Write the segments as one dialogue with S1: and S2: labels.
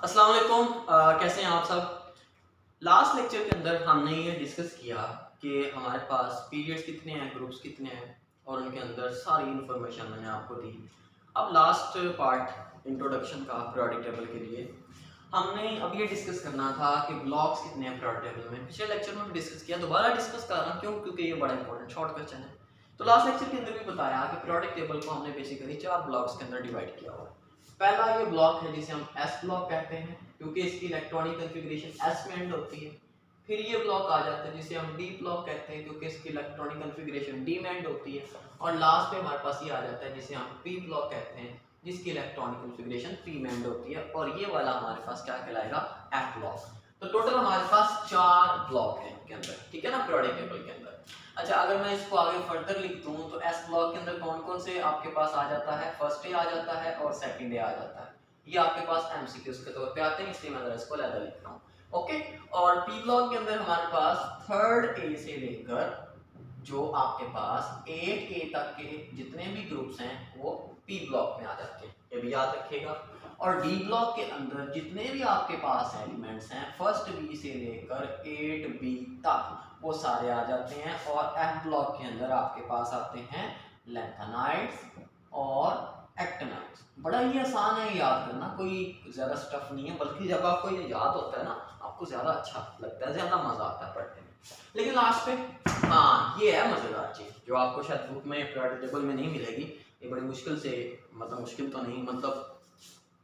S1: अस्सलाम वालेकुम। कैसे हैं आप सब। लास्ट लेक्चर के अंदर हमने ये डिस्कस किया कि हमारे पास पीरियड्स कितने हैं, ग्रुप्स कितने हैं और उनके अंदर सारी इंफॉर्मेशन मैंने आपको दी। अब लास्ट पार्ट इंट्रोडक्शन का पीरियोडिक टेबल के लिए हमने अब ये डिस्कस करना था कि ब्लॉक्स कितने हैं पीरियोडिक टेबल में। पिछले लेक्चर में भी डिस्कस किया, दोबारा डिस्कस कर रहा हूँ क्यों, क्योंकि ये बड़ा इंपॉर्टेंट शॉर्ट क्वेश्चन है। तो लास्ट लेक्चर के अंदर भी बताया कि पीरियोडिक टेबल को हमने बेसिकली 4 ब्लॉक्स के अंदर डिवाइड किया हुआ है। पहला ये ब्लॉक है जिसे हम एस ब्लॉक कहते हैं क्योंकि इसकी इलेक्ट्रॉनिक कॉन्फ़िगरेशन एस में एंड होती है। फिर ये ब्लॉक आ जाता है जिसे हम डी ब्लॉक कहते हैं क्योंकि इसकी इलेक्ट्रॉनिक कॉन्फ़िगरेशन डी में एंड होती है। और लास्ट में हमारे पास ये आ जाता है जिसे हम पी ब्लॉक कहते हैं जिसकी इलेक्ट्रॉनिक कॉन्फ़िगरेशन पी में एंड होती है। और ये वाला हमारे पास क्या कहलाएगा, एफ ब्लॉक। तो टोटल हमारे पास 4 ब्लॉक हैं इनके अंदर, ठीक है ना, पीरियोडिक टेबल के अंदर। अच्छा, अगर मैं इसको आगे फर्दर लिख दूं तो एस ब्लॉक के अंदर कौन कौन से आपके पास आ जाता है, फर्स्ट ए आ जाता है और सेकंड ए आ जाता है। ये आपके पास एमसीक्यूज के तौर पे आते हैं, इसलिए मैं इसको अलग लिख रहा हूँ। ओके। और पी ब्लॉक के अंदर हमारे पास थर्ड ए से लेकर जो आपके पास 8 ए तक के जितने भी ग्रुप्स हैं वो पी ब्लॉक में आ जाते हैं, ये भी याद रखिएगा। और डी ब्लॉक के अंदर जितने भी आपके पास एलिमेंट्स हैं फर्स्ट बी से लेकर 8 बी तक वो सारे आ जाते हैं। और एफ ब्लॉक के अंदर आपके पास आते हैं लैंथेनाइड्स और एक्टिनाइड्स। बड़ा ही आसान है याद करना, कोई ज़्यादा स्टफ नहीं है, बल्कि जब आपको ये याद होता है ना आपको ज़्यादा अच्छा लगता है, ज़्यादा मज़ा आता है पढ़ने में। लेकिन लास्ट पे हाँ ये है मज़ेदार चीज़ जो आपको शायद बुक में पीरियोडिक टेबल में नहीं मिलेगी। ये बड़ी मुश्किल से, मतलब मुश्किल तो नहीं, मतलब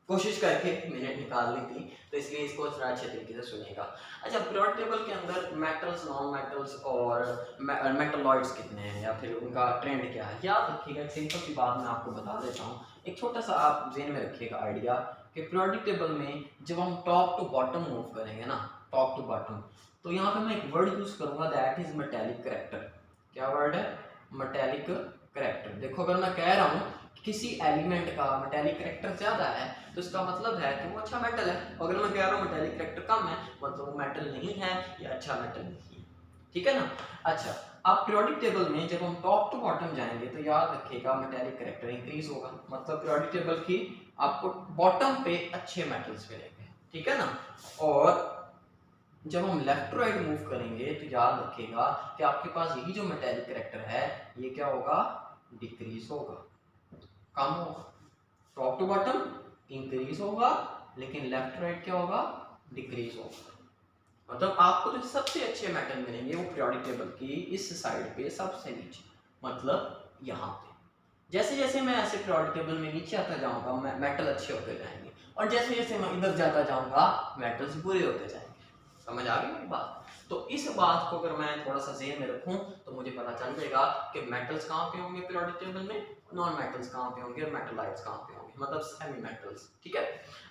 S1: कोशिश करके मैंने निकाल ली थी, तो इसलिए इसको थोड़ा अच्छे तरीके से सुनिएगा। अच्छा, पीरियोडिक टेबल के अंदर मेटल्स, नॉन मेटल्स और मेटलॉइड्स कितने हैं या फिर उनका ट्रेंड क्या है, याद रखिएगा। एक सिंपल सी बात मैं आपको बता देता हूँ, एक छोटा सा आप ज़हन में रखिएगा आइडिया कि पीरियोडिक टेबल में जब हम टॉप टू बॉटम मूव करेंगे ना, टॉप टू बॉटम, तो यहाँ पे मैं एक वर्ड यूज़ करूँगा, दैट इज मेटेलिक करेक्टर। क्या वर्ड है? Metallic character. देखो, अगर मैं कह रहा हूँ किसी एलिमेंट का मेटेलिक करेक्टर ज्यादा है तो इसका मतलब है कि वो अच्छा मेटल है। अगर मैं कह रहा हूँ मेटेलिक करेक्टर कम है मतलब वो मेटल नहीं है या अच्छा मेटल नहीं है, ठीक है ना। अच्छा, अब पीरियोडिक टेबल में जब हम टॉप टू बॉटम जाएंगे तो याद रखिएगा मेटेलिक करेक्टर इंक्रीज होगा, मतलब पीरियोडिक टेबल की आपको बॉटम पे अच्छे मेटल्स मिलेंगे, ठीक है ना। और जब हम लेफ्ट टू राइट मूव करेंगे तो याद रखिएगा कि आपके पास यही जो मेटेलिक करेक्टर है ये क्या होगा, डिक्रीज होगा, कम होगा। टॉप टू बॉटम इंक्रीज होगा लेकिन लेफ्ट राइट क्या होगा, डिक्रीज होगा। मतलब आपको जो सबसे अच्छे मेटल मिलेंगे वो पीरियोडिक टेबल की इस साइड पे सबसे नीचे, मतलब यहाँ पे। जैसे जैसे मैं ऐसे पीरियोडिक टेबल में नीचे आता जाऊंगा मेटल अच्छे होते जाएंगे और जैसे जैसे मैं इधर जाता जाऊंगा मेटल्स बुरे होते जाएंगे। समझ आ गई मेरी बात। तो इस बात को अगर मैं थोड़ा सा ज़हन में रखूं तो मुझे पता चल जाएगा कि मेटल्स कहाँ पे होंगे पीरियोडिक टेबल में, नॉन मेटल्स कहाँ पे होंगे और मेटलाइट्स कहाँ पे होंगे, मतलब सेमी मेटल्स, ठीक है।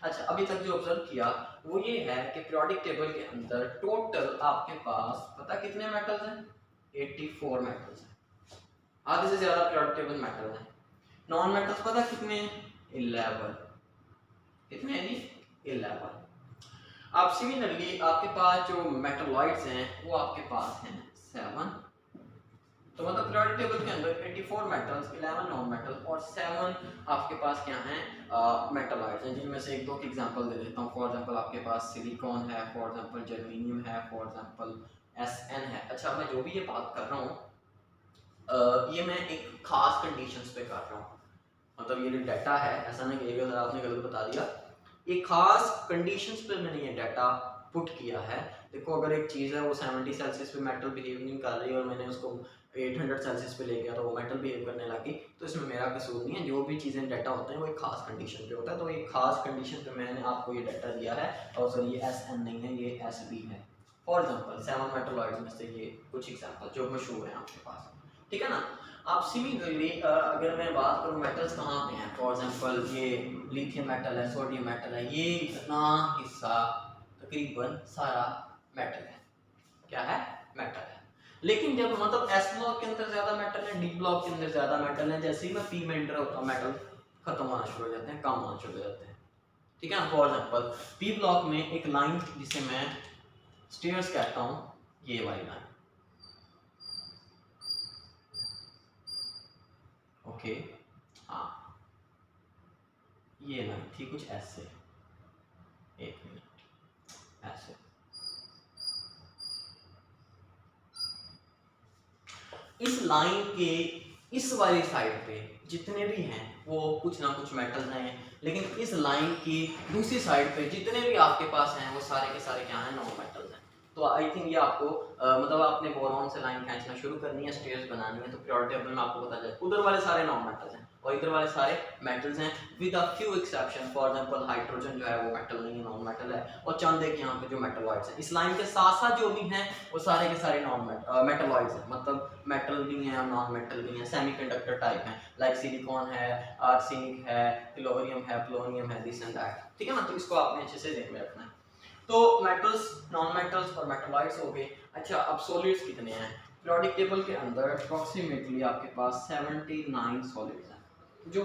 S1: अच्छा, अभी तक जो ऑब्जर्व किया वो ये है कि पीरियोडिक टेबल के अंदर टोटल आपके पास पता कितने मेटल्स हैं, 84 मेटल्स हैं। आधे से ज्यादा पीरियोडिक टेबल मेटल है। नॉन मेटल्स पता कितने हैं, 11। कितने हैं जी, 11। अब सिमिलरली आपके पास जो मेटलॉइड्स हैं वो आपके पास हैं 7। तो मतलब पीरियोडिक टेबल के अंदर 84 मेटल्स, 11 नॉन मेटल और 7 आपके पास क्या हैं, मेटलॉइड्स हैं, जिनमें से एक दो की एग्जांपल दे देता हूँ। फॉर एग्जांपल आपके पास सिलिकॉन है, फॉर एग्जांपल जर्मेनियम है, फॉर एग्जांपल एसएन है। अच्छा, मैं जो भी ये बात कर रहा हूँ ये मैं एक खास कंडीशंस पे कर रहा हूँ, मतलब ये जो डाटा है ऐसा नहीं कि अगर आपने गलत बता दिया, ये खास कंडीशंस पे मैंने ये डाटा पुट किया है। देखो, अगर एक चीज़ है वो 70 सेल्सियस पे मेटल बिहेव नहीं कर रही और मैंने उसको 800 सेल्सियस पे ले गया तो वो मेटल बिहेव करने लगी, तो इसमें मेरा कसूर नहीं है। जो भी चीज़ें डाटा होते हैं वो एक खास कंडीशन पे होता है, तो एक खास कंडीशन पे मैंने आपको ये डाटा दिया है। और सर ये SN नहीं है, ये SB है। फॉर एग्जाम्पल 7 मेटलॉइड्स में से ये कुछ एग्जाम्पल जो मशहूर हैं आपके पास, ठीक है ना। आप सिमिलरली अगर मैं बात करूँ मेटल्स कहाँ पे हैं, फॉर एग्जांपल ये लिथियम मेटल है, सोडियम मेटल है, ये इतना हिस्सा तकरीबन सारा मेटल है, क्या है, मेटल है। लेकिन जब मतलब एस ब्लॉक के अंदर ज्यादा मेटल है, डी ब्लॉक के अंदर ज्यादा मेटल है, जैसे ही मैं पी में एंटर होता हूँ मेटल खत्म होना शुरू हो जाते हैं, कम होना शुरू हो जाते हैं, ठीक है ना। फॉर एग्जांपल पी ब्लॉक में एक लाइन जिसे मैं स्टेयर्स कहता हूँ, ये वाली लाइन, ओके, हाँ ये लाइन थी कुछ ऐसे, एक मिनट, ऐसे इस लाइन के इस वाली साइड पे जितने भी हैं वो कुछ ना कुछ मेटल्स हैं, लेकिन इस लाइन की दूसरी साइड पे जितने भी आपके पास हैं वो सारे के सारे क्या हैं, नॉन मेटल्स हैं। तो आई थिंक ये आपको मतलब आपने बोरॉन से लाइन खींचना शुरू करनी है, स्टेयर्स बनानी है, तो पीरियोडिक टेबल में आपको पता चले उधर वाले सारे नॉन मेटल्स हैं और इधर वाले सारे मेटल्स हैं with a few exception. For example hydrogen जो है वो मेटल नहीं है, नॉन मेटल है, और चंद एक यहाँ पे जो मेटलॉइड्स हैं। इस लाइन के साथ साथ जो भी हैं वो सारे के सारे नॉन मेटलॉइड्स हैं, मतलब मेटल भी हैं और नॉन मेटल भी हैं, सेमीकंडक्टर टाइप हैं, लाइक सिलिकॉन है, आर्सेनिक है, टेलोरियम है, पोलोनियम है, दिस एंड दैट, ठीक है ना। तो इसको आपने अच्छे से ध्यान में रखना है। तो मेटल्स, नॉन मेटल्स और मेटलॉइड्स हो गए। अच्छा, अब सॉलिड्स कितने हैं? पीरियोडिक टेबल के अंदर अप्रोक्सीमेटली आपके पास 79 सॉलिड्स हैं। जो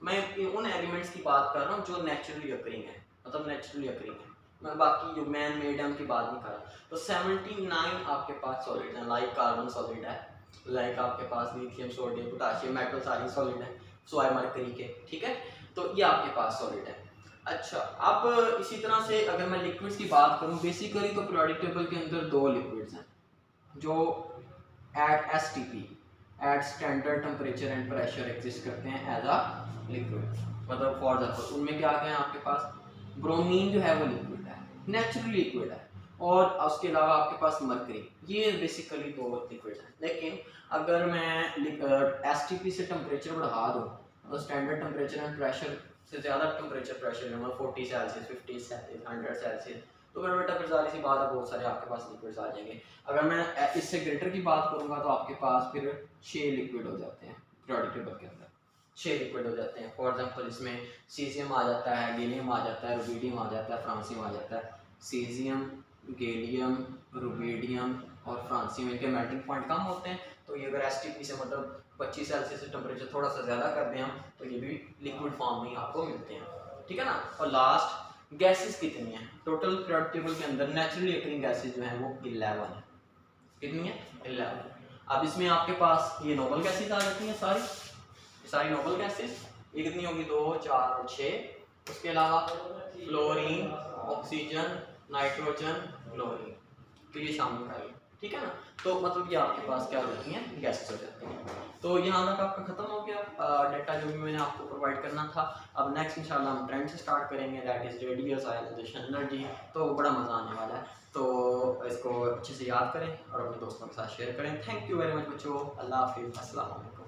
S1: मैं उन एलिमेंट्स की बात कर रहा हूँ जो नेचुरली अकरिंग है, मतलब नेचुरली अकरिंग है, मैं बाकी जो मैन मेड है उनकी बात नहीं कर रहा। तो 79 आपके पास सॉलिड हैं, लाइक कार्बन सॉलिड है, लाइक आपके पास लिथियम, सोडियम, पोटाशियम, मेटल सारी सॉलिड है, सोया मरकरी के, ठीक है। तो ये आपके पास सॉलिड है। अच्छा, अब इसी तरह से अगर मैं लिक्विड्स की बात करूं, बेसिकली तो पीरियोडिक टेबल के अंदर दो लिक्विड्स हैं जो at STP, at standard temperature and pressure exist करते हैं एज अ लिक्विड। मतलब फॉर एग्जांपल उनमें क्या क्या है आपके पास, ब्रोमीन जो है वो लिक्विड है, नेचुरली लिक्विड है, और उसके अलावा आपके पास मरकरी, ये बेसिकली दो लिक्विड हैं। लेकिन अगर मैं एसटीपी से टेम्परेचर बढ़ा दूँ, तो स्टैंडर्ड टेम्परेचर एंड प्रेशर से ज़्यादा temperature pressure level 40 Celsius, 50 Celsius, 100 Celsius, तो फिर बेटा फिर सारी सी बात है, बहुत सारे आपके पास लिक्विड्स आ जाएंगे। अगर मैं इससे ग्रेटर की बात करूंगा तो आपके पास फिर 6 लिक्विड हो जाते हैं पीरियोडिक टेबल के अंदर, 6 लिक्विड हो जाते हैं। फॉर एग्जांपल इसमें सीजियम आ जाता है, गैलियम आ जाता है, रुबिडियम आ जाता है, फ्रांसियम आ जाता है। सीजियम, गैलियम, रुबिडियम और फ्रांसियम, इनके मेल्टिंग पॉइंट कम होते हैं, तो ये अगर एसटीपी से मतलब 25 सेल्सियस से टेम्परेचर थोड़ा सा ज़्यादा कर दें हम, तो ये भी लिक्विड फॉर्म में ही आपको मिलते हैं, ठीक है ना। और लास्ट, गैसेस कितनी हैं टोटल पीरियोडिक टेबल के अंदर? नेचुरली अकरिंग गैसेस जो हैं वो 11 है। कितनी है? 11। अब इसमें आपके पास ये नोबल गैसेस आ जाती हैं सारी, सारी नोबल गैसेस। ये कितनी होगी? 2, 4 और 6। उसके अलावा फ्लोरीन, ऑक्सीजन, नाइट्रोजन, क्लोरीन, तो ये शामिल कर लें, ठीक है ना। तो मतलब ये आपके पास क्या होती हैं? गैसेस हो जाती हैं। तो यहाँ तक आपका खत्म हो गया डेटा जो भी मैंने आपको प्रोवाइड करना था। अब नेक्स्ट इंशाल्लाह हम ट्रेंड से स्टार्ट करेंगे, that is radius ionization energy. तो बड़ा मज़ा आने वाला है, तो इसको अच्छे से याद करें और अपने दोस्तों के साथ शेयर करें। थैंक यू वेरी मच बच्चों, अल्लाह हाफिज़, अस्सलाम वालेकुम।